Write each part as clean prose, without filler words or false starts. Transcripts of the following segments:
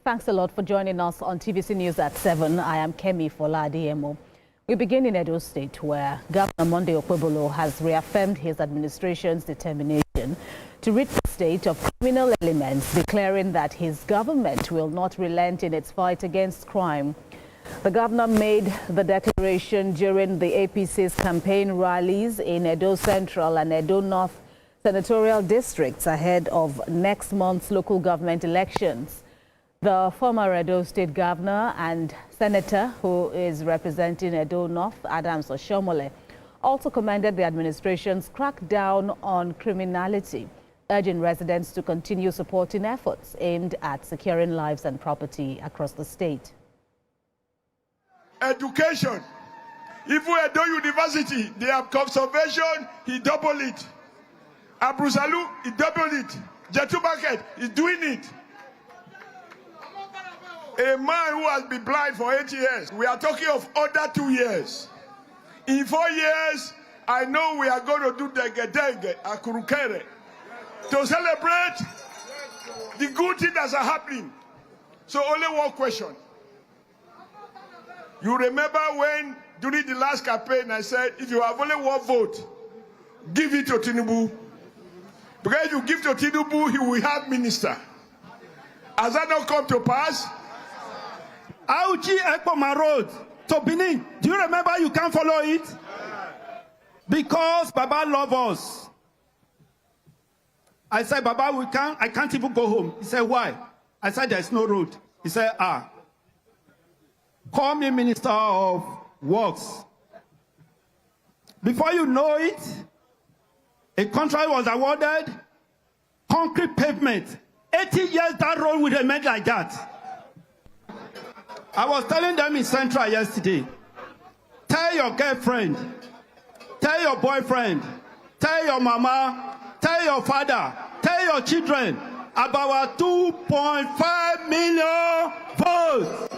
Thanks a lot for joining us on TVC News at 7. I am Kemi Foladiemo. We begin in Edo State, where Governor Monday Okpebholo has reaffirmed his administration's determination to rid the state of criminal elements, declaring that his government will not relent in its fight against crime. The governor made the declaration during the APC's campaign rallies in Edo Central and Edo North senatorial districts ahead of next month's local government elections. The former Edo State governor and senator who is representing Edo North, Oshiomhole, also commended the administration's crackdown on criminality, urging residents to continue supporting efforts aimed at securing lives and property across the state. Education. Even Edo University, they have conservation, he doubled it. Abrusalu, he doubled it. Jetu Market is doing it. A man who has been blind for 8 years. We are talking of under 2 years. In 4 years, I know we are going to do Denge Akurukere to celebrate the good things that are happening. So only one question. You remember when during the last campaign I said, if you have only one vote, give it to Tinubu. Because if you give to Tinubu, he will have minister. Has that not come to pass? Auchi Ekpoma Road to Benin. Do you remember you can't follow it? Because Baba loves us. I said, Baba, I can't even go home. He said, why? I said, there's no road. He said, call me Minister of Works. Before you know it, a contract was awarded, concrete pavement. 80 years that road would remain like that. I was telling them in Central yesterday, tell your girlfriend, tell your boyfriend, tell your mama, tell your father, tell your children about our 2.5 million votes.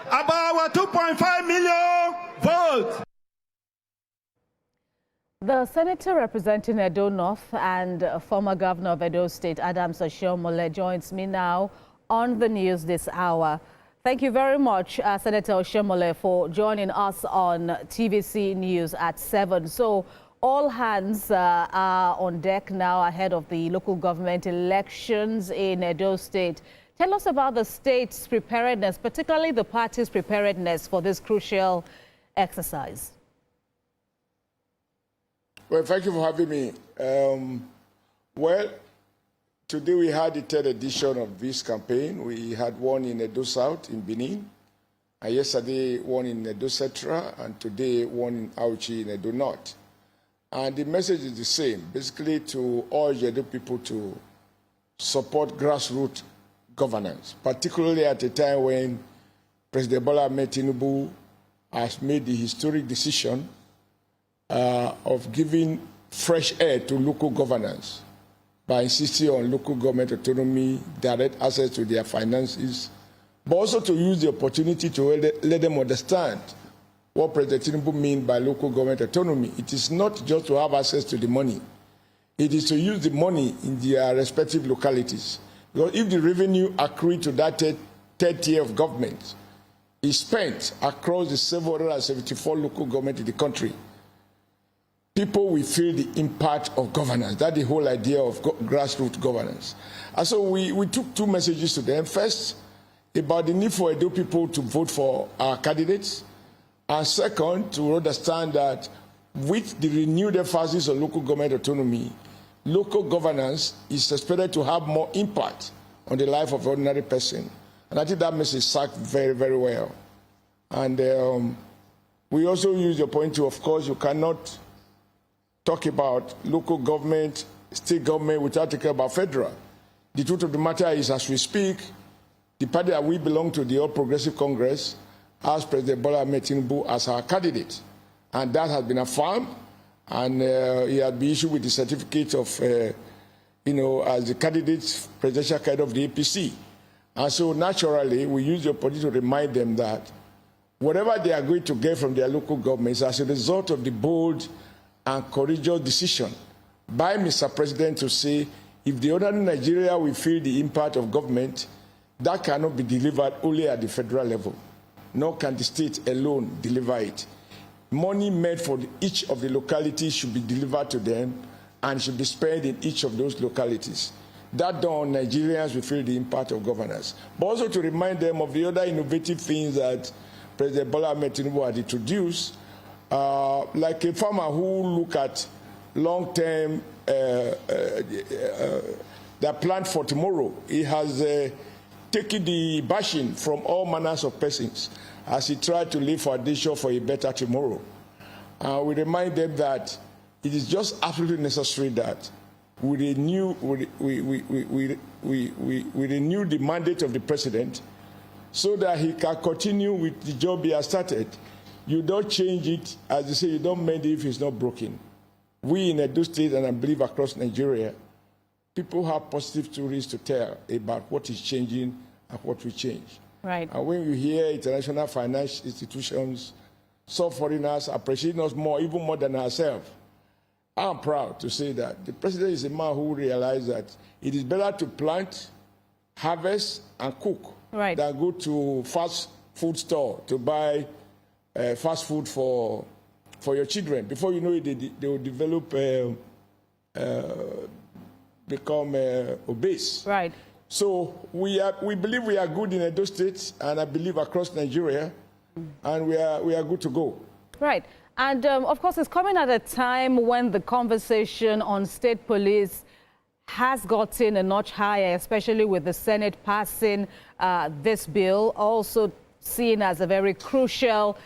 About our 2.5 million votes. The senator representing Edo North and former governor of Edo State, Oshiomhole, joins me now on the news this hour. Thank you very much, Senator Oshiomhole, for joining us on TVC News at 7. So all hands are on deck now ahead of the local government elections in Edo State. Tell us about the state's preparedness, particularly the party's preparedness for this crucial exercise. Well, thank you for having me. Well, today we had the third edition of this campaign. We had one in Edo South in Benin, and yesterday one in Edo Central, and today one in Auchi in Edo North. And the message is the same, basically to urge Edo people to support grassroots governance, particularly at a time when President Bola Ahmed Tinubu has made the historic decision of giving fresh air to local governance by insisting on local government autonomy, direct access to their finances, but also to use the opportunity to let them understand what President Tinubu means by local government autonomy. It is not just to have access to the money. It is to use the money in their respective localities. Because if the revenue accrued to that third tier of government is spent across the 774 local governments in the country, people will feel the impact of governance. That's the whole idea of grassroots governance. And so we took two messages to them. First, about the need for Edo people to vote for our candidates. And second, to understand that with the renewed emphasis on local government autonomy, local governance is expected to have more impact on the life of an ordinary person. And I think that message served very, very well. And we also use the point to, of course, you cannot talk about local government, state government without talking about federal. The truth of the matter is, as we speak, the party that we belong to, the All Progressive Congress, has President Bola Ahmed Tinubu as our candidate. And that has been affirmed, and he had been issued with the certificate of, as the candidate, presidential candidate of the APC. And so naturally, we use the opportunity to remind them that whatever they are going to get from their local governments as a result of the bold and courageous decision by Mr. President to say, if the ordinary Nigeria will feel the impact of government, that cannot be delivered only at the federal level, nor can the state alone deliver it. Money made for each of the localities should be delivered to them and should be spent in each of those localities. That done, Nigerians will feel the impact of governance. But also to remind them of the other innovative things that President Bola Ahmed Tinubu had introduced, like a farmer who look at long-term their plan for tomorrow. He has taken the bashing from all manners of persons as he tried to lay foundation for a better tomorrow. We remind them that it is just absolutely necessary that we renew the mandate of the president so that he can continue with the job he has started. You don't change it, as they say, you don't mend it if it's not broken. We in Edo State, and I believe across Nigeria, people have positive stories to tell about what is changing and what will change. Right. And when you hear international financial institutions, some foreigners appreciating us more, even more than ourselves, I'm proud to say that the president is a man who realized that it is better to plant, harvest, and cook than go to fast food store to buy fast food for your children. Before you know it, they will develop, become obese. Right. So we believe we are good in Edo State, and I believe across Nigeria, and we are good to go. Right. And of course, it's coming at a time when the conversation on state police has gotten a notch higher, especially with the Senate passing this bill, also seen as a very crucial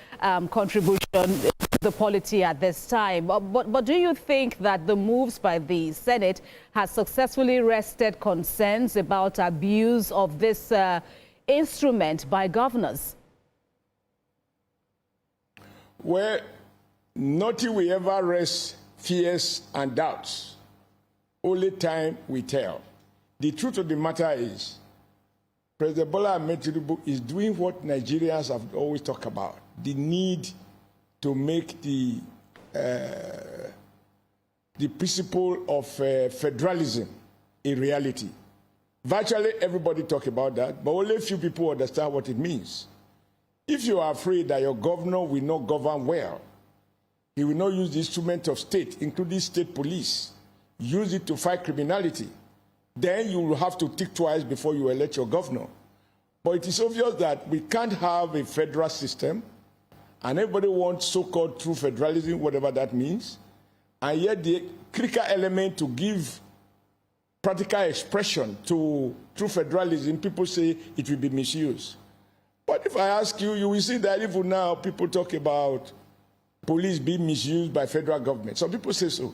contribution to the polity at this time. But do you think that the moves by the Senate has successfully wrested concerns about abuse of this instrument by governors? Well, nothing will ever rest fears and doubts. Only time will tell. The truth of the matter is, President Bola Ahmed Tinubu is doing what Nigerians have always talked about, the need to make the principle of federalism a reality. Virtually everybody talk about that, but only a few people understand what it means. If you are afraid that your governor will not govern well, he will not use the instrument of state, including state police, use it to fight criminality, then you will have to think twice before you elect your governor. But it is obvious that we can't have a federal system, and everybody wants so-called true federalism, whatever that means, and yet the critical element to give practical expression to true federalism, people say it will be misused. But if I ask you, you will see that even now people talk about police being misused by federal government. Some people say so.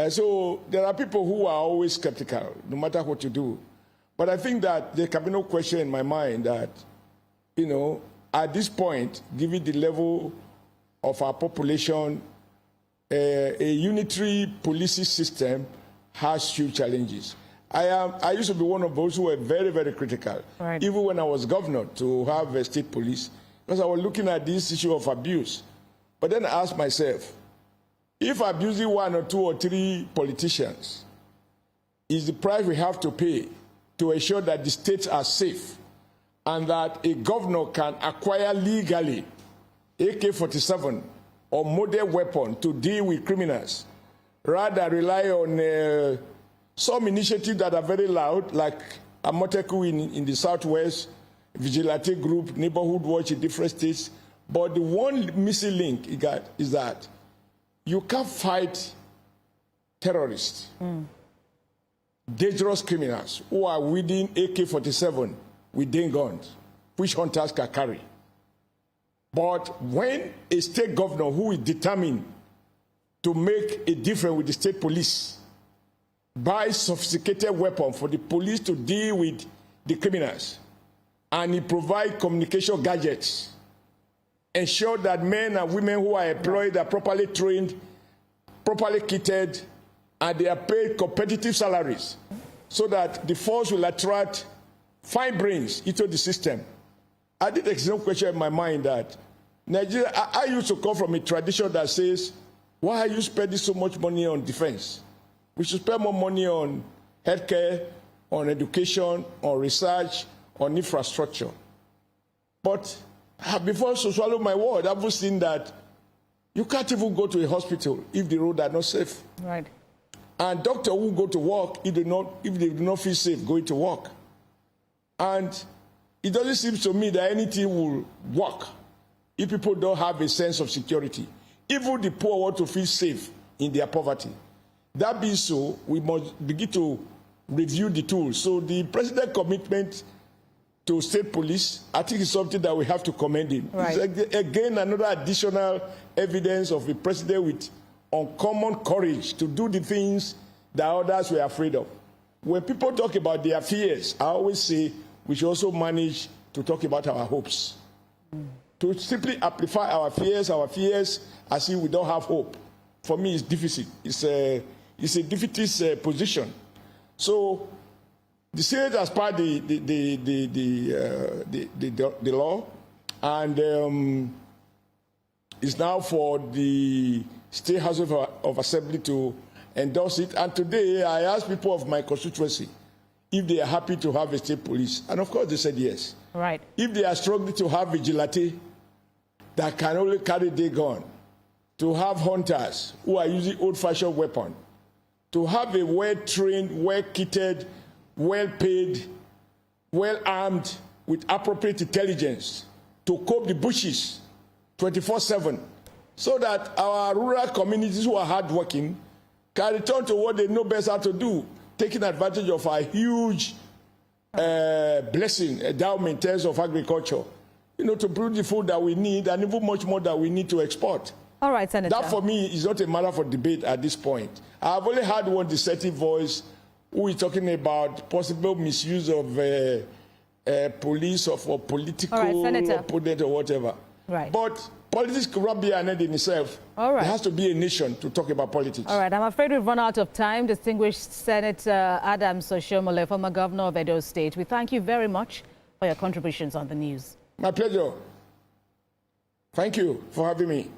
So there are people who are always skeptical, no matter what you do. But I think that there can be no question in my mind that, you know, at this point, given the level of our population, a unitary policing system has huge challenges. I used to be one of those who were very, very critical, even when I was governor, to have a state police, because I was looking at this issue of abuse. But then I asked myself, if abusing one or two or three politicians is the price we have to pay to ensure that the states are safe and that a governor can acquire legally AK-47 or modern weapon to deal with criminals, rather rely on some initiatives that are very loud, like Amoteku in the Southwest, Vigilante Group, Neighborhood Watch in different states. But the one missing link is that you can't fight terrorists, dangerous criminals who are wielding AK-47 with guns, which hunters can carry. But when a state governor who is determined to make a difference with the state police buys sophisticated weapons for the police to deal with the criminals, and he provides communication gadgets, ensure that men and women who are employed are properly trained, properly kitted, and they are paid competitive salaries so that the force will attract fine brains into the system. I did there's no question in my mind that Nigeria, I used to come from a tradition that says, why are you spending so much money on defense? We should spend more money on healthcare, on education, on research, on infrastructure. But before to swallow my word, I've seen that you can't even go to a hospital if the roads are not safe. Right. And doctors will go to work if they do not feel safe going to work. And it doesn't seem to me that anything will work if people don't have a sense of security. Even the poor want to feel safe in their poverty. That being so, we must begin to review the tools. So the president's commitment to state police, I think is something that we have to commend him. Right. It's again another additional evidence of a president with uncommon courage to do the things that others were afraid of. When people talk about their fears, I always say we should also manage to talk about our hopes. To simply amplify our fears as if we don't have hope, for me, is deficit. It's a defeatist position. So the Senate has passed the law, and it's now for the State House of Assembly to endorse it. And today I asked people of my constituency if they are happy to have a state police, and of course they said yes. Right. If they are struggling to have vigilante that can only carry their gun, to have hunters who are using old-fashioned weapons, to have a well-trained, well-kitted, well-paid, well-armed with appropriate intelligence to cope the bushes 24/7, so that our rural communities who are hardworking can return to what they know best how to do, taking advantage of our huge blessing, endowment in terms of agriculture, to produce the food that we need and even much more that we need to export. All right, Senator. That, for me, is not a matter for debate at this point. I've only had one dissenting voice who is talking about possible misuse of police or for political opponent or whatever. Right. But politics cannot be an end in itself. All right. There has to be a nation to talk about politics. All right. I'm afraid we've run out of time. Distinguished Senator Oshiomhole, former governor of Edo State, we thank you very much for your contributions on the news. My pleasure. Thank you for having me.